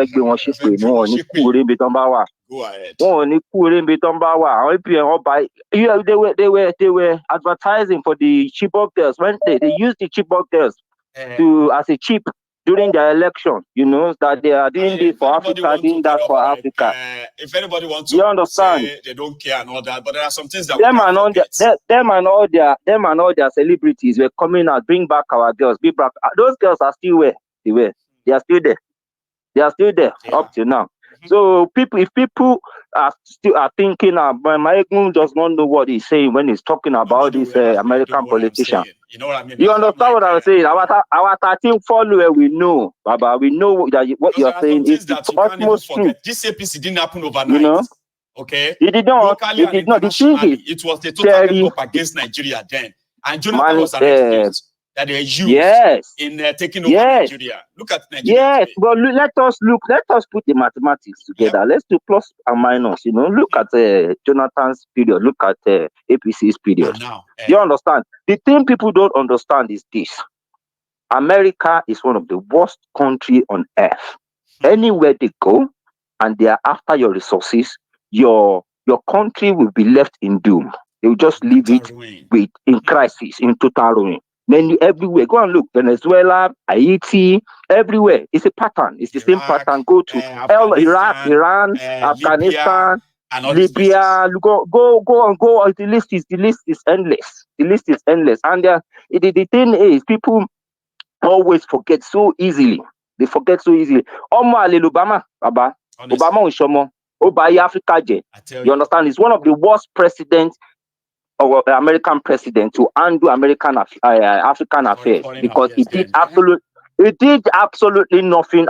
gbé wọn ṣépè ní wọn ní kúrè níbi tán bá wà. Go ahead. Wọn ò ní kúrè níbi tán bá wà. Àwọn APM ọba, they were advertising for the Chibok girls when they used the Chibok girls to as a chip during the election. You know that they are doing this for Africa, doing that for Africa. If anybody wants to, you understand? Say they don't care and all that, but there are some things that them and all their celebrities were coming out, bring back our girls, bring back those girls are still where they were. They are still there. They are still there up till now. So if people are thinking, my does not know what he's saying when he's talking about this American politician. You know what I mean? You understand what I'm saying? Our 13 follower, we know, Baba. We know that what you're saying is utmost true. This APC didn't happen overnight. You know? Okay? It did not. Locally it did not. It was the total up against Nigeria then. And Jonathan was an experience that they used in taking over Nigeria. Look at Nigeria. Yes, but let us put the mathematics together. Let's do plus and minus. You know, look at Jonathan's period. Look at APC's period. Now, you understand? The thing people don't understand is this: America is one of the worst countries on earth. Anywhere they go, and they are after your resources, your country will be left in doom. They will just leave it in crisis, in total ruin. Then everywhere, go and look, Venezuela, Haiti, everywhere. It's a pattern. It's the same pattern. Go to Iraq, Iran, Afghanistan, Libya. Go. The list is endless. The list is endless. And the thing is, people always forget so easily. They forget so easily. Obama, Baba. Obama is Shomo. Obama Africa. You understand? He's one of the worst presidents or American president to undo African affairs because he did absolutely nothing.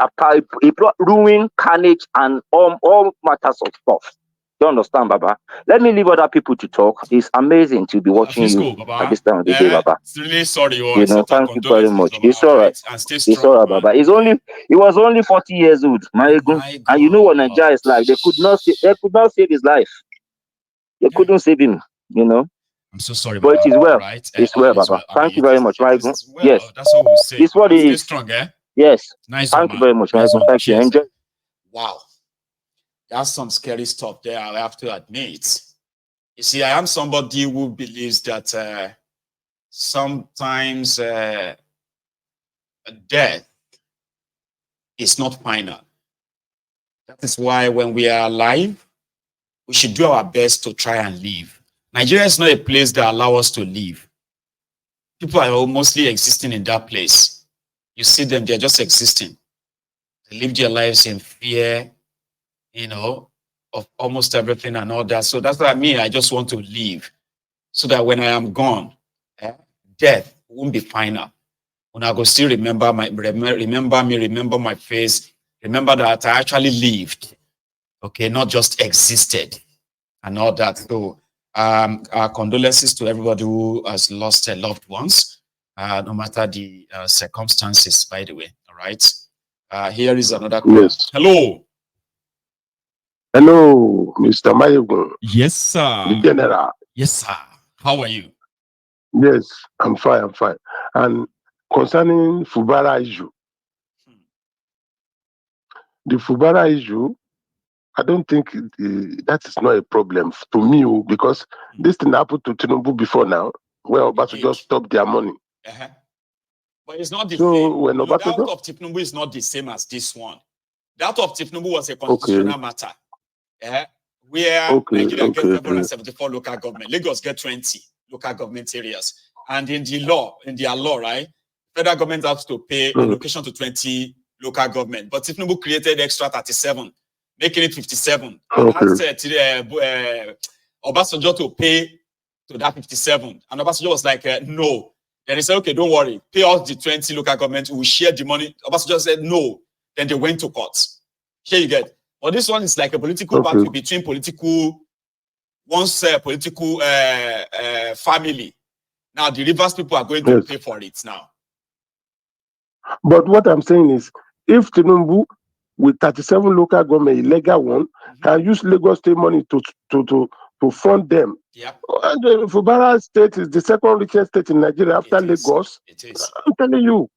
He brought ruin, carnage, and all matters of stuff. You understand, Baba? Let me leave other people to talk. It's amazing to be watching you at this time of the day, Baba. It's really sorry, thank you very much. It's all right. It's all right, Baba. He was only 40 years old, and you know what Nigeria is like. They could not save his life. They couldn't save him. You know. I'm so sorry, but it is well. Right? It's well, Baba. Thank you very much, Michael. Yes, that's what we say. It's what it is. Strong, eh? Yes. Nice. Thank you very much, Michael. Thank you. Enjoy. Wow, that's some scary stuff there. I have to admit. You see, I am somebody who believes that sometimes death is not final. That is why when we are alive, we should do our best to try and live. Nigeria is not a place that allows us to live. People are mostly existing in that place. You see them, they're just existing. They live their lives in fear, of almost everything and all that. So that's what I mean. I just want to live so that when I am gone, death won't be final. When I go still remember my face, remember that I actually lived, okay, not just existed and all that. So our condolences to everybody who has lost their loved ones, no matter the circumstances, by the way. All right. Here is another call. Yes. Hello. Hello, Mr. Mayegun. Yes, sir. The General. Yes, sir. How are you? Yes, I'm fine. And concerning Fubara issue, the Fubara issue, I don't think that is not a problem to me because this thing happened to Tinubu before now, where Obasanjo just stopped their money. But it's not the so same. When that of Tinubu is not the same as this one. That of Tinubu was a constitutional matter. Where Nigeria gets 774 local government, Lagos get 20 local government areas. And in their law, right, federal government has to pay allocation to 20 local government. But Tinubu created extra 37. Making it 57. And I said Obasanjo to pay to that 57. And Obasanjo was like, no. Then he said, okay, don't worry. Pay us the 20 local government. We'll share the money. Obasanjo said, no. Then they went to court. Here you get. But this one is like a political battle between political family. Now, the Rivers people are going to pay for it now. But what I'm saying is, if Tinubu with 37 local government, illegal one, can use Lagos state money to fund them. Yeah. And Fubara state is the second richest state in Nigeria after Lagos. It is. I'm telling you.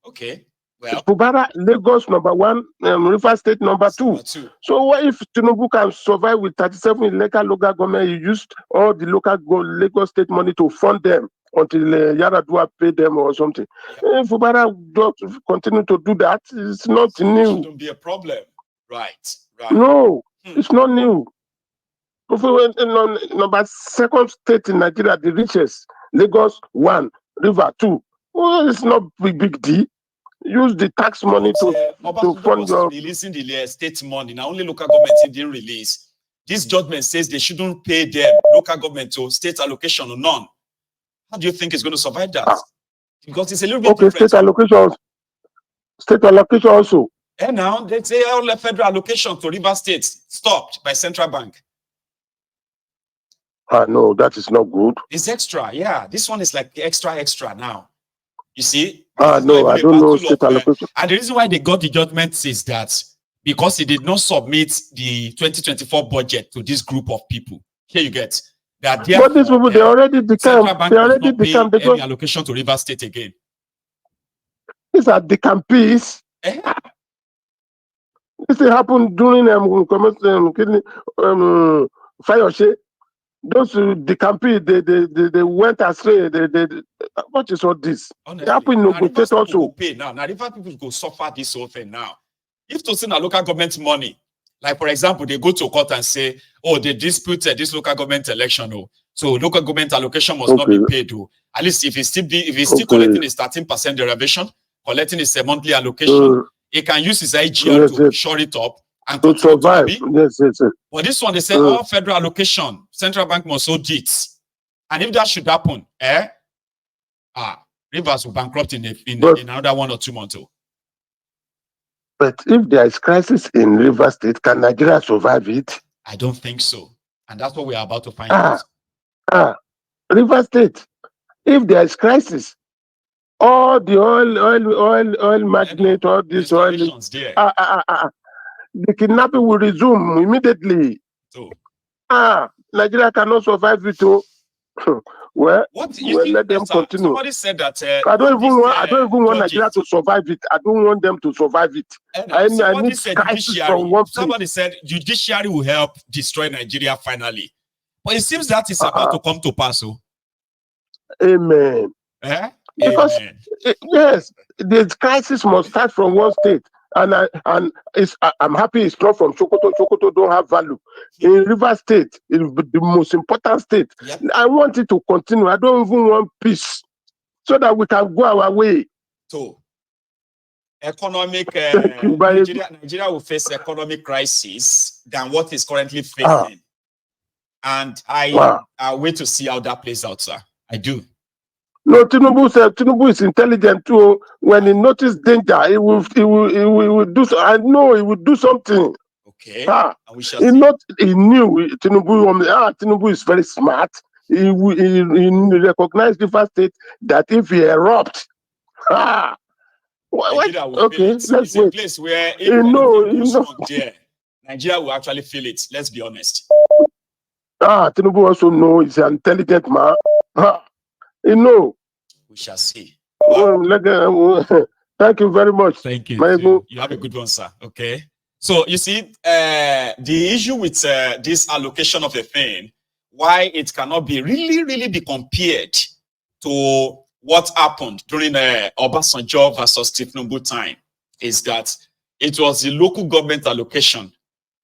Okay. Well, Fubara, Lagos #1, River State #2. So what if Tinubu can survive with 37 illegal local government? He used all the Lagos State money to fund them until Yaradua pay them or something. Yeah. If Fubara just continue to do that, it's not so new. It shouldn't be a problem. Right. No, it's not new. Number second state in Nigeria, the richest, Lagos 1, River 2. Well, it's not big deal. Use the tax money to fund your... releasing the state money. Now only local governments didn't release. This judgment says they shouldn't pay them, local government, to state allocation or none. How do you think it's going to survive that? Because it's a little bit different. State allocation also. And now they say all the federal allocation to River State stopped by Central Bank. No, that is not good. It's extra, yeah. This one is like extra now. You see? No, I don't know state allocation. And the reason why they got the judgment is that because he did not submit the 2024 budget to this group of people. Here you get that. But these people, they already declared. They already declared any allocation to River State again. These are decamp peace. This happened during fire share. Those decampi, they went astray. What is all this? Honestly, they happen in Ogun State also. Pay now. Now, River people go suffer this whole thing now. If to send a local government money, like for example, they go to court and say, oh, they disputed this local government election, oh, so local government allocation must not be paid, oh. At least if he's still collecting his 13% derivation, collecting his monthly allocation, he can use his IGR to shore it up and to survive. Yes. But this one, they said all federal allocation, Central Bank must hold it. And if that should happen, Rivers will bankrupt in another 1 or 2 months. But if there is crisis in River State, can Nigeria survive it? I don't think so. And that's what we are about to find out. River State, if there is crisis, all the oil magnate, all this oil, the kidnapping will resume immediately. So, Nigeria cannot survive it. Let them continue. Somebody said that I don't even want Nigeria to survive it. I don't want them to survive it. I need crisis from one place. Somebody said judiciary will help destroy Nigeria finally. But it seems that is about to come to pass. Amen. Because yes, the crisis must start from one state. And I'm happy it's not from Sokoto. Sokoto don't have value. In River State, it's the most important state. Yep. I want it to continue. I don't even want peace, so that we can go our way. So, economic Nigeria will face economic crisis than what is currently facing, and I wait to see how that plays out, sir. I do. No, Tinubu is intelligent too. When he notices danger, he will do. I know he will do something. Okay. And we shall see. He knew Tinubu. Tinubu is very smart. He recognized the first state that if he erupts, Nigeria will okay, feel it. Let's it's wait. A place where if Nigeria will actually feel it. Let's be honest. Tinubu also knows he's an intelligent man. We shall see. Thank you very much. Thank you. You have a good one, sir. Okay. So you see, the issue with this allocation of a thing, why it cannot be really be compared to what happened during Obasanjo versus Tinubu time, is that it was the local government allocation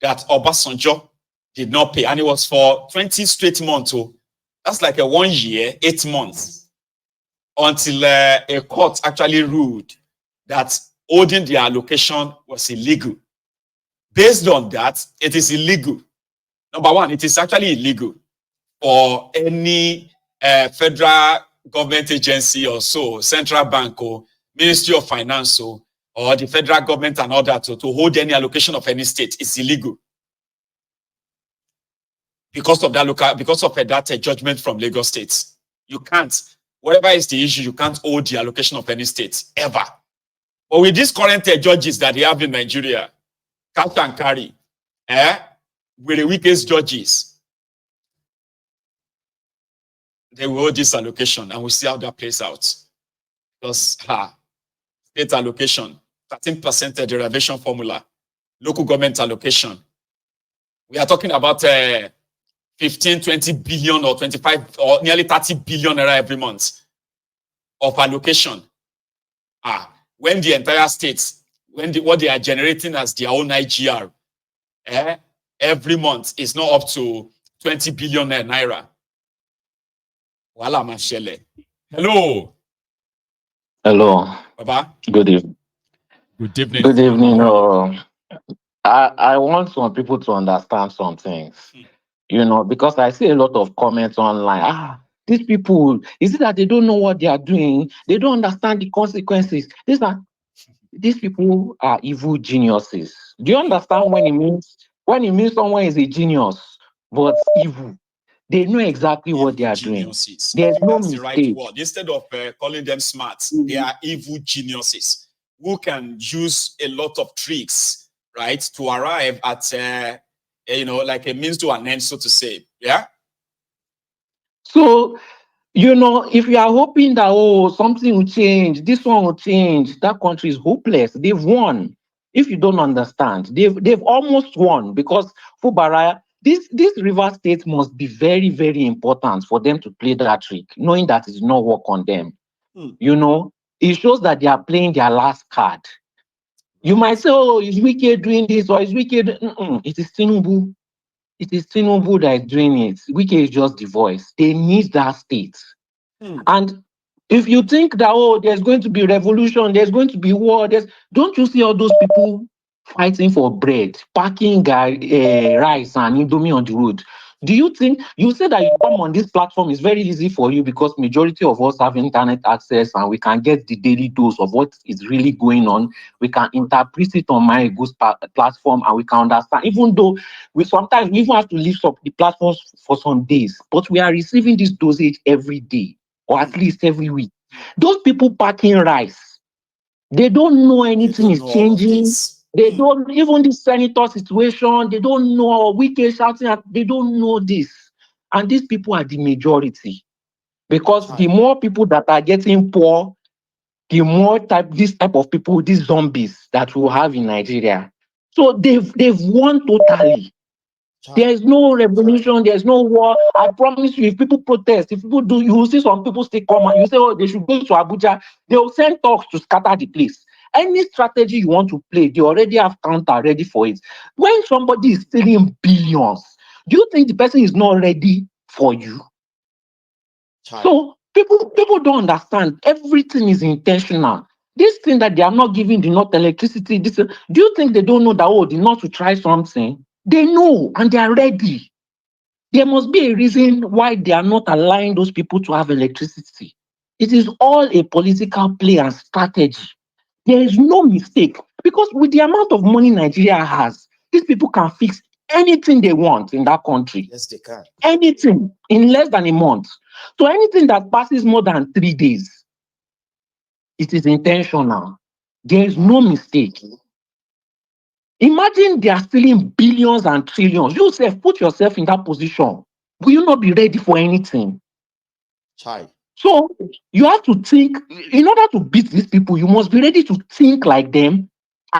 that Obasanjo did not pay, and it was for 20 straight months. So that's like a 1 year, 8 months, until a court actually ruled that holding the allocation was illegal. Based on that, it is illegal. Number one, it is actually illegal for any federal government agency or so, central bank or Ministry of Finance or the federal government and all that to hold any allocation of any state. It's illegal. Because of that judgment from Lagos State. You can't, whatever is the issue, you can't hold the allocation of any state, ever. But with these current judges that they have in Nigeria, cash and carry, with the weakest judges, they will hold this allocation and we'll see how that plays out. Because state allocation, 13% derivation formula, local government allocation. We are talking about 15, 20 billion or 25 or nearly 30 billion naira every month of allocation. When the entire state, what they are generating as their own IGR every month is not up to 20 billion naira. Wala mashele. Hello. Hello. Baba. Good evening. Good evening. Good evening. I want some people to understand some things, because I see a lot of comments online. These people, is it that they don't know what they are doing? They don't understand the consequences. These people are evil geniuses. Do you understand when it means someone is a genius but evil? They know exactly what they are geniuses. doing. There's no That's mistake. The right word. Instead of calling them smart, they are evil geniuses who can use a lot of tricks, right, to arrive at like a means to an end, so to say. Yeah. So, if you are hoping that something will change, this one will change, that country is hopeless. They've won. If you don't understand, they've almost won, because Fubara, this river state must be very, very important for them to play that trick, knowing that it did not work on them. It shows that they are playing their last card. You might say, is Wike doing this or is Wike? It is Tinubu. It is Tinubu that is doing it. Wike is just the voice. They need that state. And if you think that, there's going to be revolution, there's going to be war, don't you see all those people fighting for bread, packing rice and indomie on the road? Do you think, you say that you come on this platform, it's very easy for you because majority of us have internet access and we can get the daily dose of what is really going on. We can interpret it on my Goose platform and we can understand, even though we even have to lift up the platforms for some days, but we are receiving this dosage every day or at least every week. Those people packing rice, they don't know anything is changing. They don't, even the senator situation, they don't know. Wike shouting they don't know this. And these people are the majority. Because the more people that are getting poor, the more this type of people, these zombies that we have in Nigeria. So they've won totally. There's no revolution, there's no war. I promise you, if people protest, if people do, you will see some people still come and you say, they should go to Abuja. They will send talks to scatter the place. Any strategy you want to play, they already have counter ready for it. When somebody is stealing billions, do you think the person is not ready for you? So people don't understand. Everything is intentional. This thing that they are not giving the North electricity, do you think they don't know that, the North will try something? They know and they are ready. There must be a reason why they are not allowing those people to have electricity. It is all a political play and strategy. There is no mistake, because with the amount of money Nigeria has, these people can fix anything they want in that country. Yes, they can. Anything in less than a month. So anything that passes more than 3 days, it is intentional. There is no mistake. Imagine they are stealing billions and trillions. You put yourself in that position. Will you not be ready for anything? So you have to think, in order to beat these people, you must be ready to think like them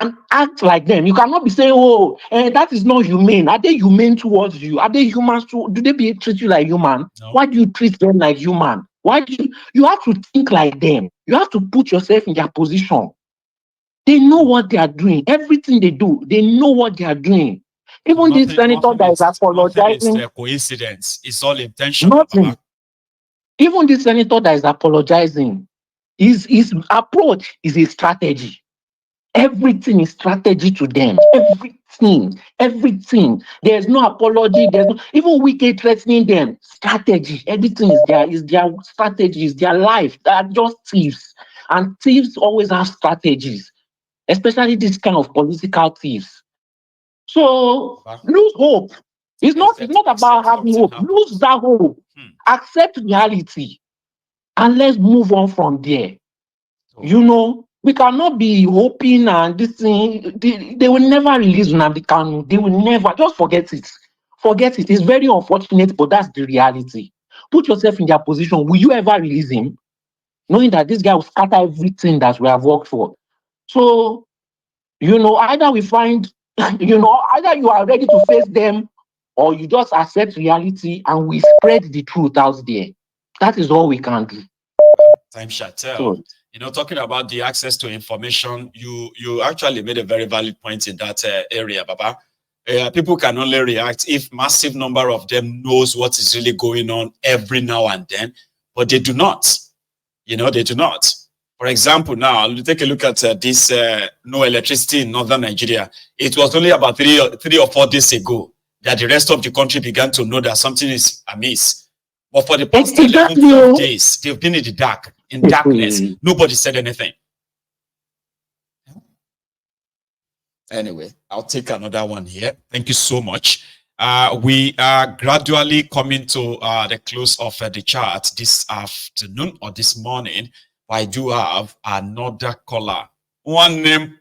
and act like them. You cannot be saying, that is not humane. Are they humane towards you? Are they humans too? Do they treat you like human? No. Why do you treat them like human? Why do you have to think like them? You have to put yourself in their position. They know what they are doing. Everything they do, they know what they are doing. Even this senator that is apologizing. Nothing is a coincidence. It's all intentional. Nothing. Even this senator that is apologizing, his approach is a strategy. Everything is strategy to them. Everything. There's no apology. There's no, even Wike threatening them. Strategy. Everything is their strategy, is their life. They are just thieves. And thieves always have strategies, especially this kind of political thieves. So lose hope. It's not about having hope. Lose that hope. Accept reality. And let's move on from there. We cannot be hoping and this thing. They will never release Nnamdi Kanu. They will never. Just forget it. Forget it. It's very unfortunate, but that's the reality. Put yourself in their position. Will you ever release him? Knowing that this guy will scatter everything that we have worked for. So Either we find, either you are ready to face them or you just accept reality and we spread the truth out there. That is all we can do. Time shall tell. So, Talking about the access to information, you actually made a very valid point in that area, Baba. People can only react if massive number of them knows what is really going on every now and then, but they do not. They do not. For example, now take a look at this no electricity in northern Nigeria. It was only about 3 or 4 days ago that the rest of the country began to know that something is amiss. But for the past 11, 12 days, they've been in the dark, in darkness. Nobody said anything. Anyway, I'll take another one here. Thank you so much. We are gradually coming to the close of the chart this afternoon or this morning. I do have another caller. One name.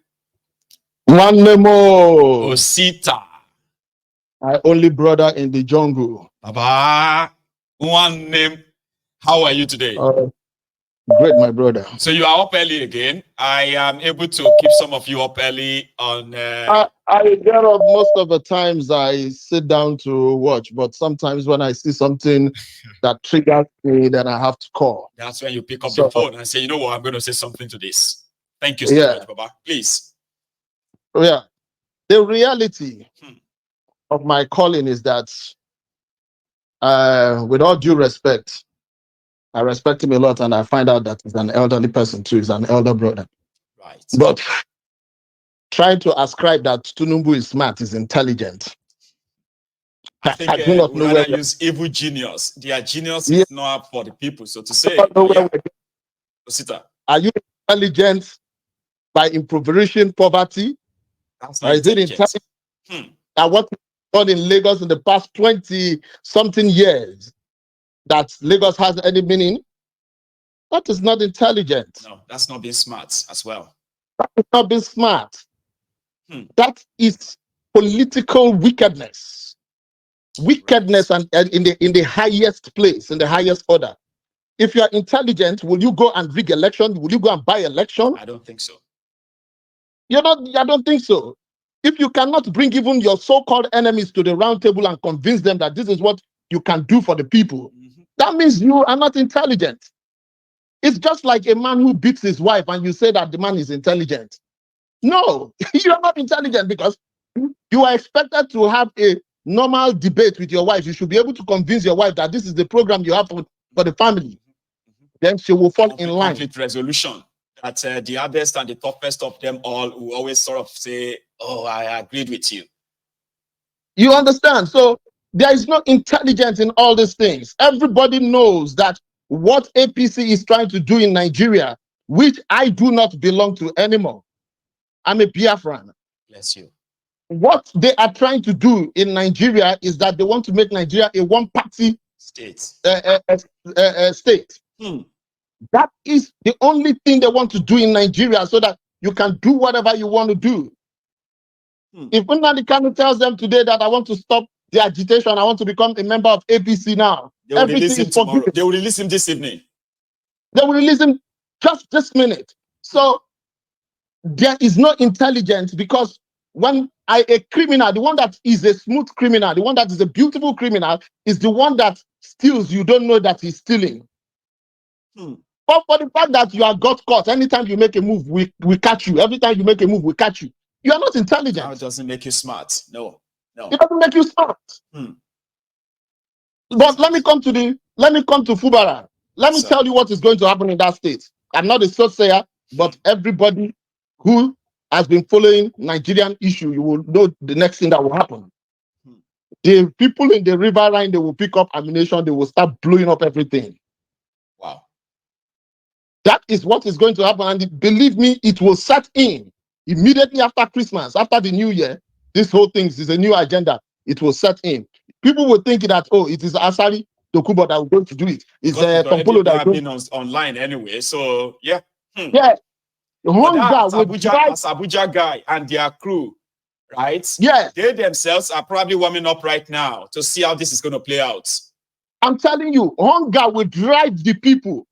Osita. My only brother in the jungle. Baba. One name. How are you today? Great, my brother. So you are up early again. I am able to keep some of you up early on. I get up most of the times. I sit down to watch, but sometimes when I see something that triggers me, then I have to call. That's when you pick up the phone and say, you know what, I'm going to say something to this. Thank you so much, Baba. Please. Yeah. The reality of my calling is that, with all due respect, I respect him a lot, and I find out that he's an elderly person too. He's an elder brother. Right. But trying to ascribe that Tinubu is smart, is intelligent. I think do not know where use evil genius. Their genius is not for the people, so to say. Are you intelligent by impoverishing poverty? That's or is it intelligent that what we've done in Lagos in the past 20-something years, that Lagos has any meaning? That is not intelligent. No, that's not being smart as well. That is not being smart. That is political wickedness. Wickedness and in the highest place, in the highest order. If you are intelligent, will you go and rig election? Will you go and buy election? I don't think so. I don't think so. If you cannot bring even your so-called enemies to the round table and convince them that this is what you can do for the people, that means you are not intelligent. It's just like a man who beats his wife and you say that the man is intelligent. No, you are not intelligent, because you are expected to have a normal debate with your wife. You should be able to convince your wife that this is the program you have for the family. Then she will fall in line. Conflict resolution. That the hardest and the toughest of them all will always sort of say, oh, I agreed with you. You understand? So there is no intelligence in all these things. Everybody knows that what APC is trying to do in Nigeria, which I do not belong to anymore. I'm a Biafran. Bless you. What they are trying to do in Nigeria is that they want to make Nigeria a one-party state. State. That is the only thing they want to do in Nigeria, so that you can do whatever you want to do. If Nnamdi Kanu tells them today that I want to stop the agitation, I want to become a member of APC now, they will release him tomorrow. They will release him this evening. They will release him just this minute. So there is no intelligence, because when a criminal, the one that is a smooth criminal, the one that is a beautiful criminal, is the one that steals, you don't know that he's stealing. But for the fact that you are got caught, anytime you make a move, we catch you. Every time you make a move, we catch you. You are not intelligent. Now it doesn't make you smart. No. It doesn't make you smart. But let me come to Fubara. Let me tell you what is going to happen in that state. I'm not a soothsayer, but everybody who has been following Nigerian issue, you will know the next thing that will happen. The people in the river line, they will pick up ammunition, they will start blowing up everything. Wow. That is what is going to happen. And believe me, it will set in immediately after Christmas, after the new year. This whole thing is a new agenda. It will set in. People will think that, oh, it is Asari Dokubo that we're going to do it. It's Tompolo that been online anyway. So yeah. Yeah. Abuja guy and their crew, right? Yeah. They themselves are probably warming up right now to see how this is going to play out. I'm telling you, hunger will drive the people.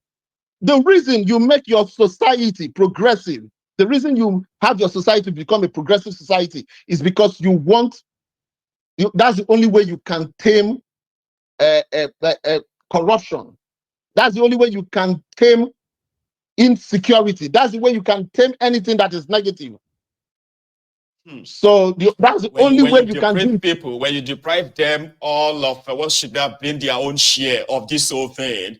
The reason you make your society progressive The reason you have your society become a progressive society is because you want. That's the only way you can tame corruption. That's the only way you can tame insecurity. That's the way you can tame anything that is negative. So that's the only way you can do people. When you deprive them all of what should have been their own share of this whole thing,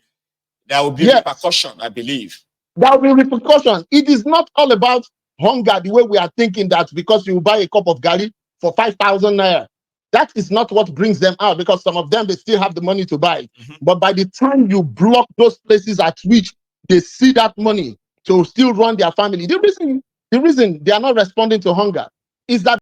there will be repercussion, I believe. There will be repercussion. It is not all about hunger the way we are thinking that because you buy a cup of garri for 5,000 naira. That is not what brings them out, because some of them, they still have the money to buy. But by the time you block those places at which they see that money to still run their family, the reason they are not responding to hunger is that